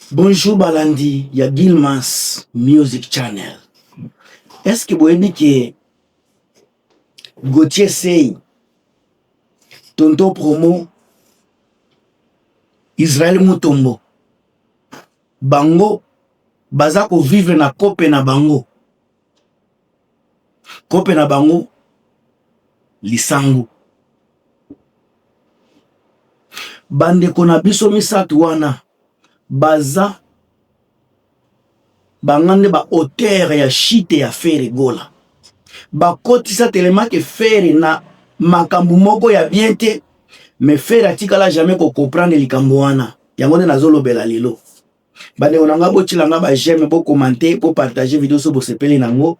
Bonjour Balandi, ya Gilmas Music Channel. Est-ce que vous avez dit que Gauthier Sey, Tonton Promo, Israël Mutombo, Bango, Bazako vivre na kope na bango. Kope na bango, Lisangu. Bande kona biso misatu wana, baza, bangande ba auteur ya shite ya Fere Gola. Ba kotisa telema ke Fere na makambu moko ya biente, mais Fere atikala jamais ko comprendre likambo wana. Yango na zolo bela lilo. Bande onanga bo chilanga ba j'aime, bo commenter, bo partager vidéo so bo sepeli nango.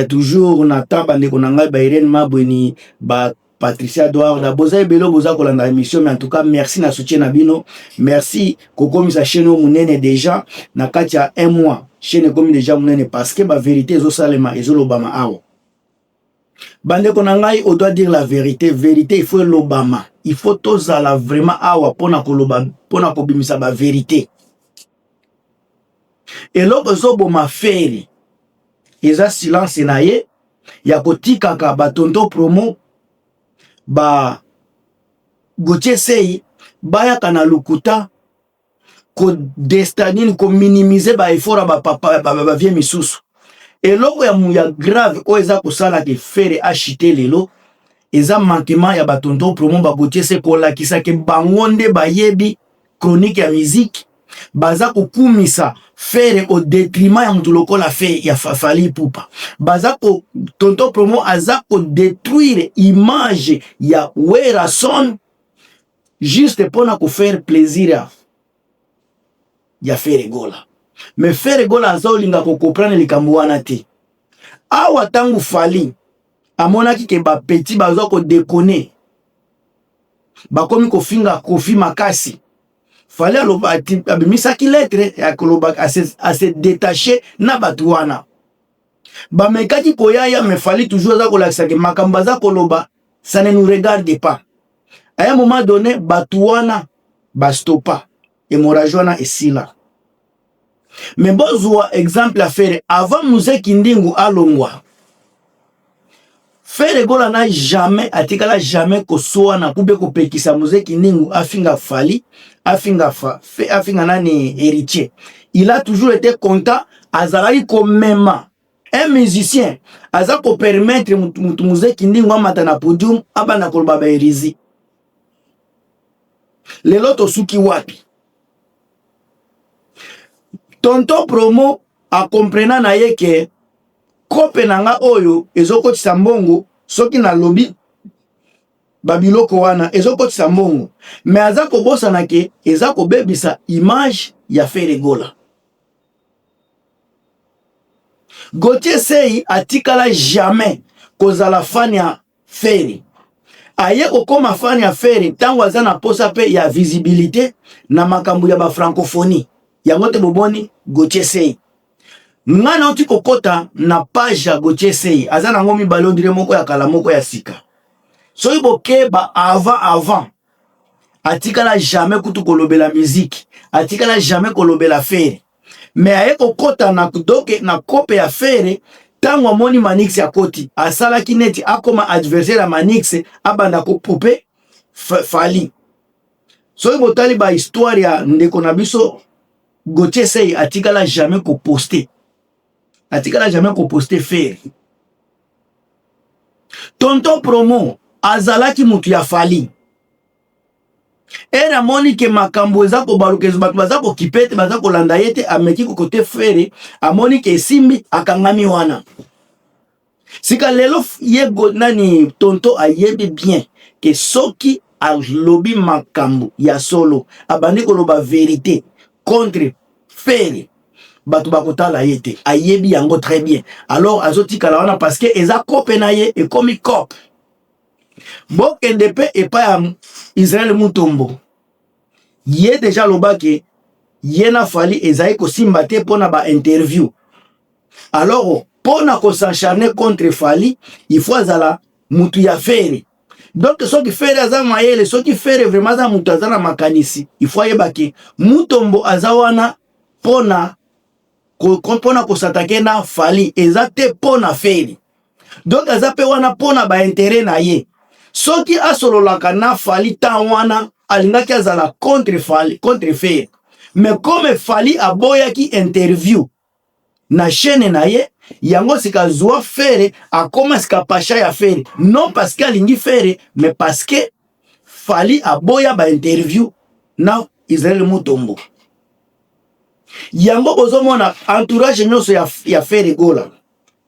Toujours na ta bande konanga ba Irene Mabweni, ba Patricia Douarda, boza belo boza kolanda émission, mais en tout cas merci na soutien na bino. Merci koko misa chaîne munene déjà na katia 1 mois. Chaîne comme déjà munene parce que ba vérité zo salema ezolobama awo. Bande konangai, on doit dire la vérité. Vérité, il faut l'obama. Il faut tous la vraiment awa pona koloba pona kobimisa ba vérité. Et l'autre zobo ma feri. Eza silence na ye. Ya kotika ka ba tonton promo. Ba Gauthier Sey. Ba ya kana lukuta. Ko destanine ko minimiser ba effort ba papa ba vie misusu. Et loko ya grave o eza kosala ke Fere acheter lelo. Eza manquement ya ba tonton promo ba Gauthier Sey ko lakisa ke bangonde ba yebi chronique ya musique. Baza ko kumisa Fere au détriment ya mutuloko la fe ya Fally Ipupa. Baza ko tonton promo aza ko détruire image ya Werason juste pona ko faire plaisir ya Fere Gola. Mais Fere Gola aza olinga ko comprendre likambo wana te. Awa tangu Fally amonaki ke ba petit baza ko déconner. Ba komi ko finga kofi makasi. Fallait abimisaki lettre ya koloba à se détacher na batuana. Ba mekaki koyaya mais fallait toujours za kolakisa ke makamba za koloba ça ne nous regarde pas. À un moment donné batuana bastopa hémorragie wana esila. Mais bozwa exemple à faire avant Mzee Kindingu alongwa. Fere Gola na jamais atikala jamais kosoa na kube kopekisa Mzee Kindingu afinga Fally afinga nani héritier. Il a toujours été content azalaki komema un musicien aza ko permettre Mzee Kindingu amata na podium abana koloba ba erizi. Lelo tosuki wapi? Tonton promo a comprena na ye ke kope nanga oyo ezokotisa mbongo soki na lobby babiloko wana ezokotisa mbongo mais aza kobosana ke eza kobebisa image ya Fere Gola. Gauthier Sey atikala jamais kozala fan ya Fere. Aye kokoma fan ya Fere tango aza na posa pe ya visibilité na makambu ya ba francophonie. Yango te boboni Gauthier Sey. Ngana oti kokota na page ya Gauthier Sey aza na ngomi balondire moko ya kala moko ya sika. So ibokeba avant atikala jamais kutu kolobela musique, atikala jamais kolobela Fere. Mais aye kokota na kudoke na kope ya Fere tango amoni Manix ya koti asala kineti akoma adversaire ya Manix abanda ko poupe Fally. So ibotali ba histoire ya ndeko na biso Gauthier Sey atikala jamais ko poster. Atikala jamais ko poster Fere. Tonton promo azalaki mutu ya Fally. Era moni ke makambo eza ko balukezo batu baza ko kipete baza ko landa yete ameki ko kote Fere amoni ke simbi akangami wana. Sika lelo yego nani tonton ayebi bien ke soki a lobby makambo ya solo abandi ko loba vérité contre Fere batu bakotala yete ayebi yango très bien. Alors azoti kala wana parce que eza kope na ye e komi kope. Bokende pe e pa ya Israël Mutombo. Ye déjà lobake ye na Fally ezai ko simba te pona ba interview. Alors pona ko s'acharner contre Fally, il faut azala mutu ya Fere. Donc soki Fere aza mayele, soki Fere vraiment za mutu aza na makanisi, il faut yebake Mutombo aza wana pona ko s'attaquer na Fally eza te pona Feri. Donc aza pe wana pona ba intérêt na ye. Soki asololaka na Fally tan wana alingaki azala contre Feri. Mais comme Fally aboyaki interview na chaîne na ye, yango sika zwa Feri akoma sika pacha ya Feri. Non parce que alingi Feri, mais parce que Fally aboya ba interview na Israel Mutombo. Yango bozomona entourage nyonso ya Feri Gola.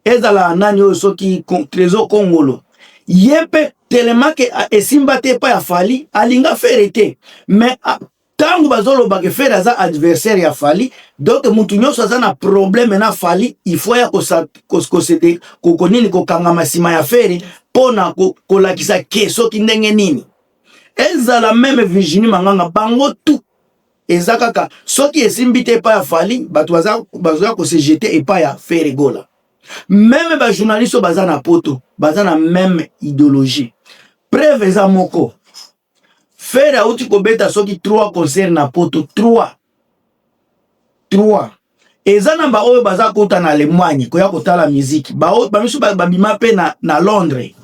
Ezala nani oyo soki Trésor Kongolo. Yepe tellement que esimba te pa ya Fally alinga Feri te. Mais tangu bazolo ba ke Feri aza adversaire ya Fally, donc mutu nyonso aza na problème na Fally, il faut ya kosede kokonini kokanga masima ya Feri pona kolakisa ke soki ndenge nini. Ezala même Virginie Manganga bango tout. Ezakaka soki esimbi te pa ya Fally, bato baza ko se jeter et pa ya Feri Gola. Même ba journaliste baza na poto, baza na même idéologie. Preuve eza moko. Feri auti kobeta soki 3 concerts na poto, 3. Eza na ba oyo baza kota na Allemagne koya kotala musique. Ba misu babima pe na Londres.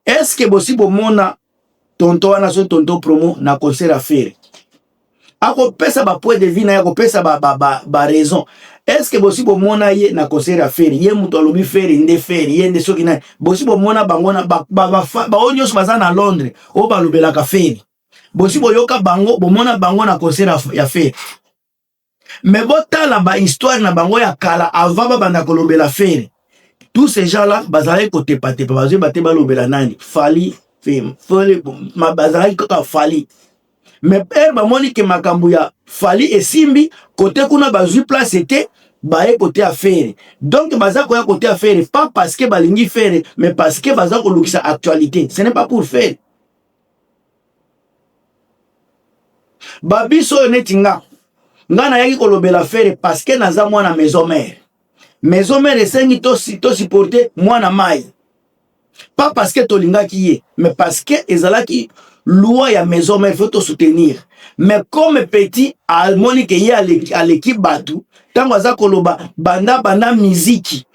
Est-ce que possible mona tonto wana so tonto promo na concert à Feri? Ako pesa ba point de vue na yako pesa ba raison. Est-ce que possible mona ye na concert à Feri? Ye muto alobi Feri nde Feri, ye nde soki na possible mona bango na ba onyo so baza na Londres, o ba lobela ka Feri. Possible yoka bango bomona bango na concert ya Feri. Mais botala ba histoire na bango ya kala avant ba banda kolobela Feri. Tous ces gens-là bazale côté paté bazé baté ba lobela nani? Fally ma bazali kaka Fally. Mais père ba moni ke makambu ya Fally esimbi côté kuna bazui place était bae côté à Feri. Donc baza koya côté à Feri pas parce que balingi Feri, mais parce que baza ko lukisa actualité. Ce n'est pas pour faire. Babiso netinga ngana yaki kolobela Feri parce que naza mwana maison mère. Maison mère esengi to supporter mwana mai. Pas parce que tolinga qui est, mais parce que ezalaki loi ya maison mère faut te soutenir. Mais comme petit almoni ke ye à l'équipe batu, tango aza koloba banda musique.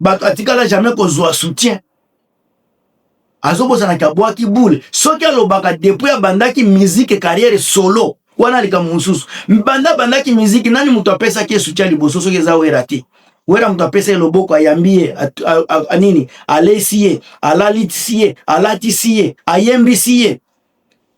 Batu atikala jamais kozwa soutien. Azobosa na kabwa ki boule. Soki alobaka depuis abandaki musique carrière solo. Wana lika mususu. Banda ki musique nani mutu apesa ki soutien liboso soki eza werati. Wera mutu apesa loboko ayambie anini alesiye alalitisiye alatisiye ayembisiye.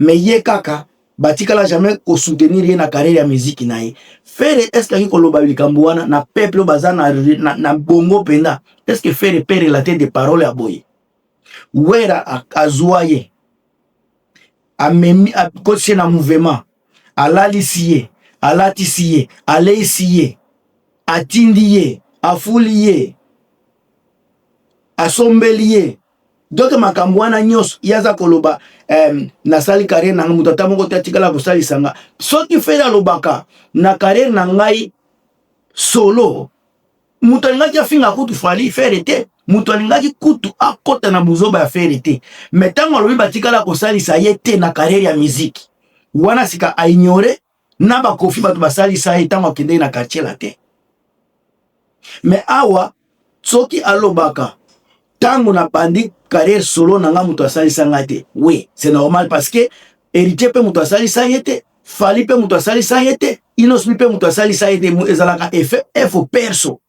Mais ye kaka batikala jamais ko soutenir ye na carrière ya musique na ye. Feri est-ce que koloba likambo wana na peuple baza na bongo penda? Est-ce que Feri peut relater des paroles à boye? Wera azoye amemi akotse na mouvement alalisiye alatisiye aleisiye atindiye afuliye asombeliye. Donc makambo wana nyos yaza koloba na sali carrière na mutu ata moko tatikala kosali sanga soki Feri alobaka na carrière na ngai solo mutu alingaki afinga kutu Fally Feri te. Mutu alingaki kutu akota na buzoba ya Feri te. Mais tango alobi batikala kosalisa ye te na carrière ya musique wana sika a ignorer na ba kofi batu basalisa ye tango akende na quartier la te. Mais awa soki alobaka tango na bandi carrière solo nanga mutu asalisa ngate. Oui, c'est normal parce que héritier pe mutu asalisa ye te, Fally pe mutu asalisa ye te, Inosmi pe mutu asalisa ye te, ezalaka effet perso.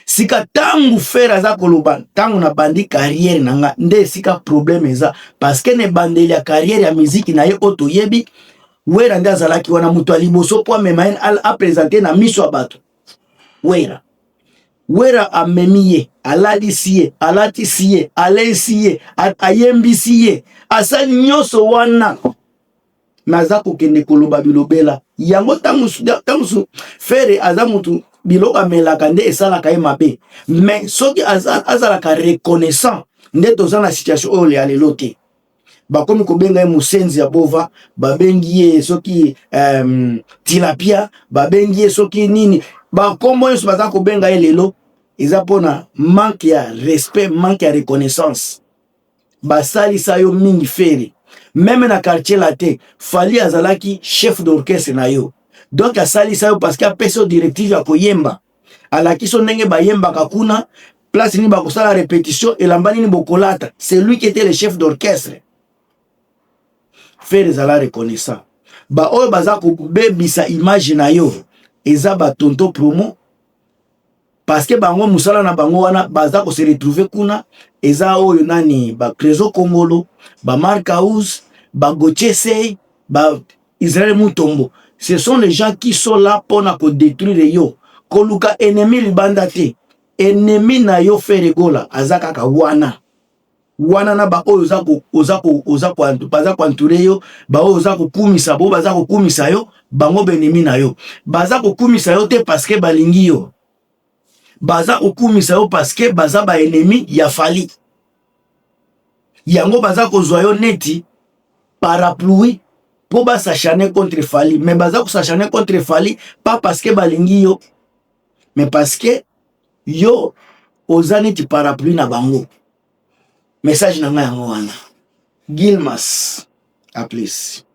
Sika tangu Feri aza koloba tangu na bandi carrière nanga nde sika problème eza parce que ne bandeli ya carrière ya musique na ye oto yebi wera nde azalaki wana mutu aliboso po mema a présenter na miso ya bato. Wera amemiye aladisiye alatisiye alesiye ayembisiye asali nyoso wana naza kokende koloba bilobela yango tangu Feri aza mutu biloko amelaka nde esalaka ye mabe. Mais soki azalaka reconnaissant nde toza na situation oyo ya lelo te. Bakomi kobenga ye musenzi ya bova, babengi ye soki tilapia, babengi ye soki nini. Bakombo nyonso baza kobenga ye lelo eza pona manque ya respect, manque ya reconnaissance. Basalisa yo mingi Feri. Même na quartier la te, Fally azalaki chef d'orchestre na yo. donc asalisa yo parce que apesa yo directive ya koyemba alaki so ndenge bayembaka kuna place nini bakosala répétition elamba nini bokolata. C'est lui qui était le chef d'orchestre. Faire ezala reconnaissant ba oyo baza kobebisa image na yo eza ba tonto promo parce que bango musala na bango wana baza ko se retrouver kuna eza oyo nani ba Crezo Kongolo, ba Mark House, ba Gauthier Sey, ba Israël Mutombo. Ce sont les gens qui sont là pour ko détruire yo. Koluka ennemi libanda te. Ennemi na yo Faire Gola azaka ka wana. Wana na ba oyo baza ko entouré yo, ba oyo za ko kumisa, bo baza ko kumisa yo, bango benemi na yo. Baza ko kumisa yo te parce que balingi yo. Baza okumisa yo parce que baza ba ennemi ya Fali. Yango baza ko zwa yo neti parapluie po ba s'acharner contre Fali, mais baza ko s'acharner contre Fali pas parce que balingi yo, mais parce que yo oza neti parapluie na bango. Message na nga yango wana. Gilmas, à plus.